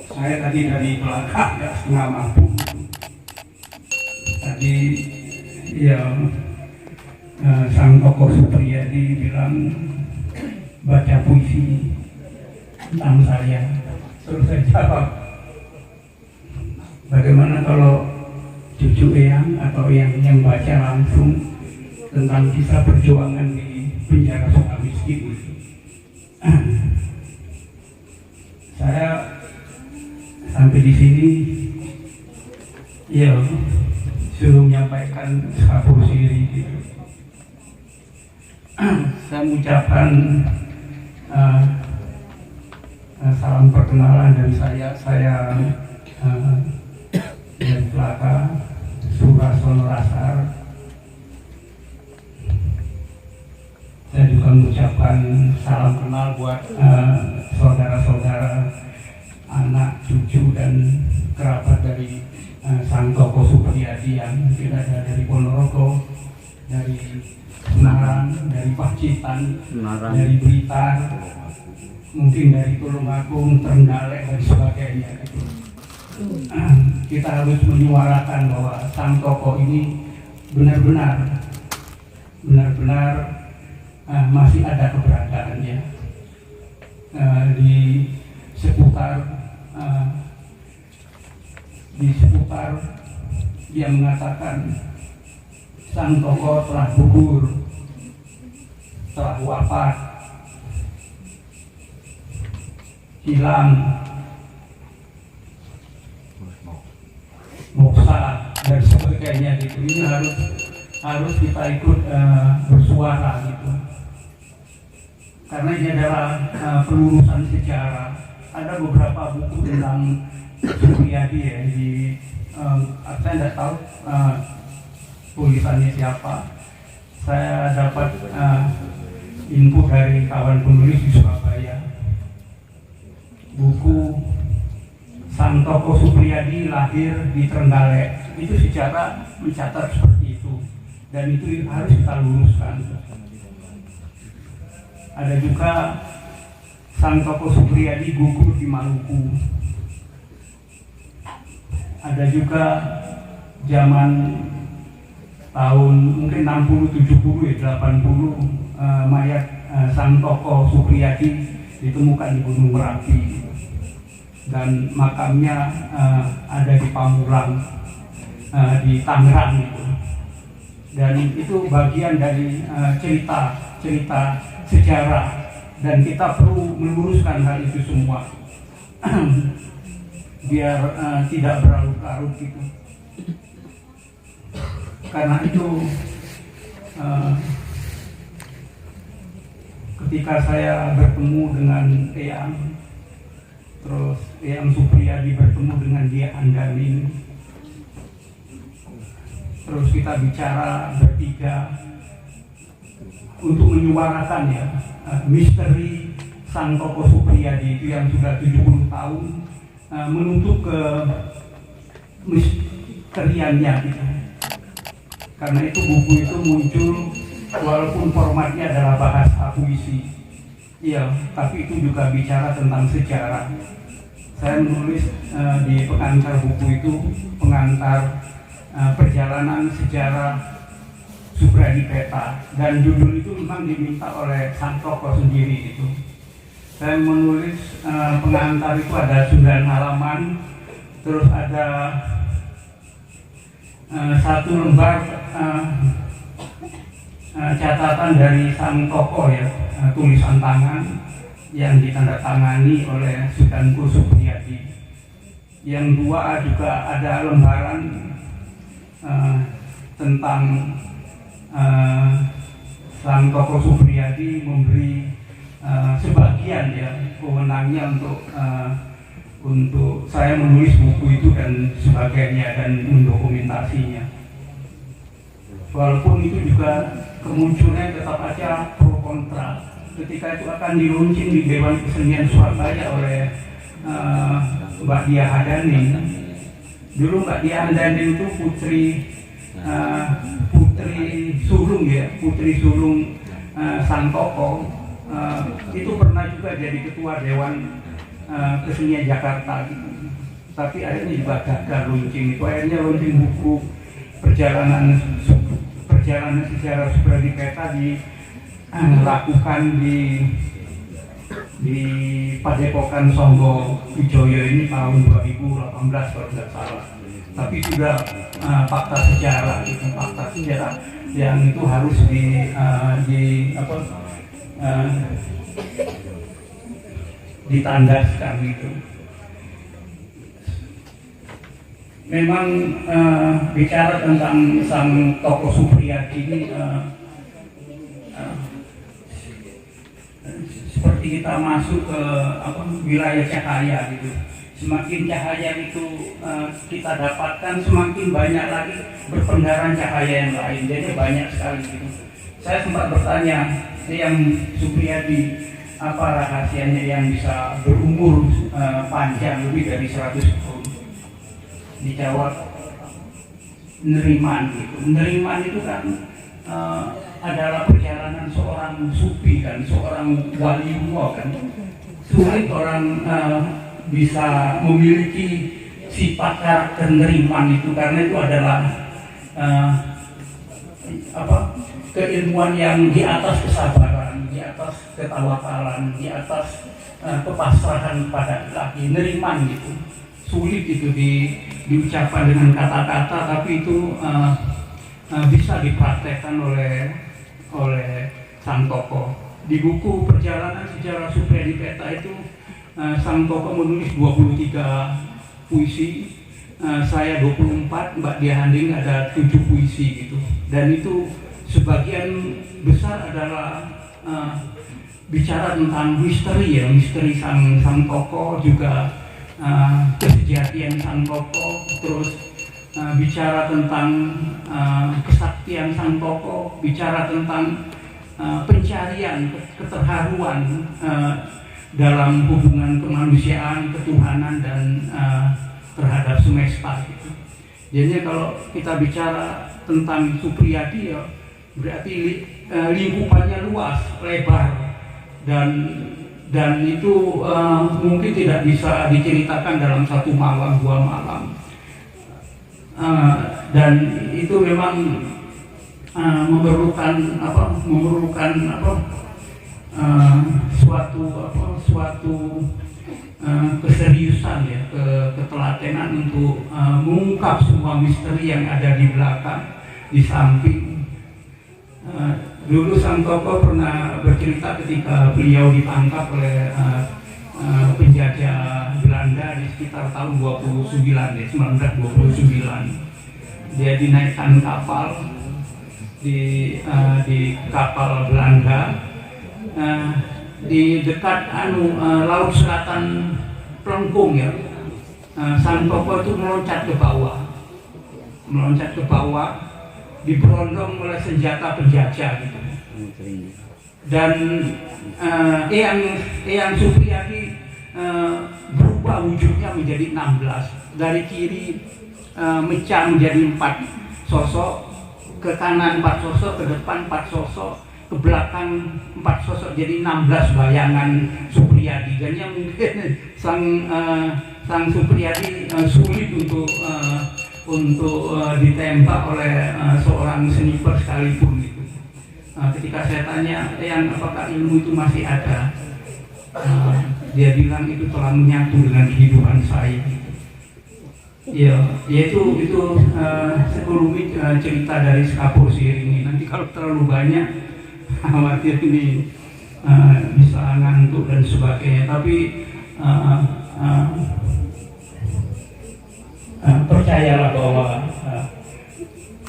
Saya tadi dari belakang ya, setengah mampu. Tadi ya sang tokoh Supriyadi bilang baca puisi tentang saya. Terus saya jawab, bagaimana kalau cucu Eyang atau yang baca langsung tentang kisah perjuangan di penjara Sukamiskin. Saya sampai di sini ya suruh menyampaikan sapur siri gitu. Saya mengucapkan salam perkenalan dan saya dari belakang Surasono Lasar. Saya juga mengucapkan salam kenal buat saudara-saudara, anak, cucu, dan kerabat dari sang tokoh Supriyadi yang mungkin ada dari Ponorogo, dari Semarang, dari Pacitan, dari Blitar, mungkin dari Tulungagung, Trenggalek, dan sebagainya. Kita harus menyuarakan bahwa sang tokoh ini benar-benar masih ada keberadaannya di seputar dia mengatakan sang tokoh telah gugur, telah wafat, hilang, moksa dan sebagainya gitu. Ini harus kita ikut bersuara gitu. Karena ini adalah pelurusan sejarah. Ada beberapa buku tentang Supriyadi ya saya tidak tahu tulisannya siapa. Saya dapat info dari kawan penulis di Surabaya. Buku sang tokoh Supriyadi lahir di Trenggalek, itu sejarah mencatat seperti itu, dan itu harus kita luruskan. Ada juga sang tokoh Supriyadi gugur di Maluku. Ada juga zaman tahun mungkin 60, 70, 80 mayat sang tokoh Supriyadi ditemukan di Gunung Merapi dan makamnya ada di Pamulang di Tangerang gitu. Dan itu bagian dari cerita sejarah, dan kita perlu meluruskan hal itu semua biar tidak berlarut-larut gitu. Karena itu ketika saya bertemu dengan Eyang, terus Eyang Supriyadi bertemu dengan Dia Andanin, terus kita bicara bertiga untuk menyuarakan ya misteri sang tokoh Supriyadi itu yang sudah 70 tahun menuntut ke misteriannya gitu. Karena itu buku itu muncul walaupun formatnya adalah bahasa puisi, iya, tapi itu juga bicara tentang sejarah. Saya menulis di pengantar buku itu pengantar perjalanan sejarah Supriyadi Peta, dan judul itu memang diminta oleh sang tokoh sendiri itu. Saya menulis pengantar itu ada 9 halaman, terus ada 1 lembar catatan dari sang tokoh ya, tulisan tangan yang ditandatangani oleh Sudanku Supriyadi. Yang 2 juga ada lembaran tentang sang tokoh Supriyadi memberi sebagian ya wewenangnya untuk saya menulis buku itu dan sebagainya dan mendokumentasinya. Walaupun itu juga kemunculannya tetap aja pro kontra. Ketika itu akan diluncing di Dewan Kesenian Surabaya oleh Mbak Dia Hadani. Dulu Mbak Dia Hadani itu putri sulung ya, putri sulung sang tokoh. Itu pernah juga jadi ketua Dewan kesenian Jakarta gitu. Tapi akhirnya juga gagal launching itu. Akhirnya launching buku perjalanan sejarah Supradipeta dilakukan di Padepokan Songgo Wijoyo ini tahun 2018 kalau tidak salah. Tapi juga fakta sejarah yang itu harus ditandaskan gitu. Memang bicara tentang sang tokoh Supriyadi ini seperti kita masuk ke wilayah cahaya gitu. Semakin cahaya itu kita dapatkan, semakin banyak lagi berpendaran cahaya yang lain. Jadi banyak sekali gitu. Saya sempat bertanya, yang Supriyadi apa rahasianya yang bisa berumur panjang lebih dari 100 tahun? Dijawab neriman gitu. Neriman itu kan adalah perjalanan seorang sufi kan, seorang waliullah kan. Sulit orang bisa memiliki sifat karakter neriman itu, karena itu adalah keilmuan yang di atas kesabaran, di atas ketawakalan, di atas kepasrahan pada Allah. Neriman gitu. Sulit itu diucapkan dengan kata-kata, tapi itu bisa dipraktekkan oleh sang tokoh. Di buku Perjalanan Sejarah Supradipeta itu sang tokoh menulis 23 puisi, saya 24, Mbak Diah Handing ada 7 puisi gitu. Dan itu sebagian besar adalah bicara tentang misteri ya, misteri sang tokoh, juga kesejatian sang tokoh, terus bicara tentang kesaktian sang tokoh, bicara tentang pencarian keterharuan dalam hubungan kemanusiaan, ketuhanan, dan terhadap semesta gitu. Jadi kalau kita bicara tentang Supriyadi ya berarti lingkupannya luas, lebar, dan itu mungkin tidak bisa diceritakan dalam 1 malam, 2 malam, dan itu memang memerlukan suatu keseriusan ya, ketelatenan untuk mengungkap semua misteri yang ada di belakang, di samping. Dulu sang tokoh pernah bercerita ketika beliau ditangkap oleh penjajah Belanda di sekitar tahun 1929. Dia dinaikkan kapal di kapal Belanda di dekat laut selatan Plengkung ya. Sang tokoh itu meloncat ke bawah, diberondong oleh senjata penjajah gitu. Dan Eyang Supriyadi berubah wujudnya menjadi 16. Dari kiri mecah menjadi 4 sosok, ke kanan 4 sosok, ke depan 4 sosok, ke belakang 4 sosok, jadi 16 bayangan Supriyadi. Dan yang mungkin sang Supriyadi sulit untuk ditembak oleh seorang sniper sekalipun gitu. Ketika saya tanya, apakah ilmu itu masih ada? Dia bilang itu telah menyatu dengan kehidupan saya. Ya itu sekelumit cerita dari Skapursi ini. Nanti kalau terlalu banyak, khawatir ini bisa ngantuk dan sebagainya. Tapi percayalah bahwa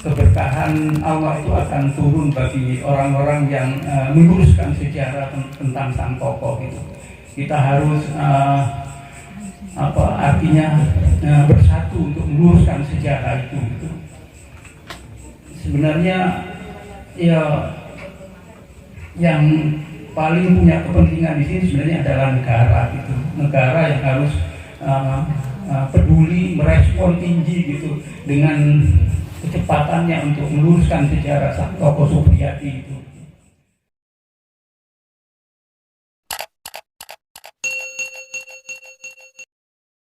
keberkahan Allah itu akan turun bagi orang-orang yang meluruskan sejarah tentang sang tokoh itu. Kita harus bersatu untuk meluruskan sejarah itu. Sebenarnya ya yang paling punya kepentingan di sini sebenarnya adalah negara gitu. Negara yang harus peduli, merespon tinggi gitu dengan kecepatannya untuk meluruskan sejarah sang tokoh Supriyadi itu.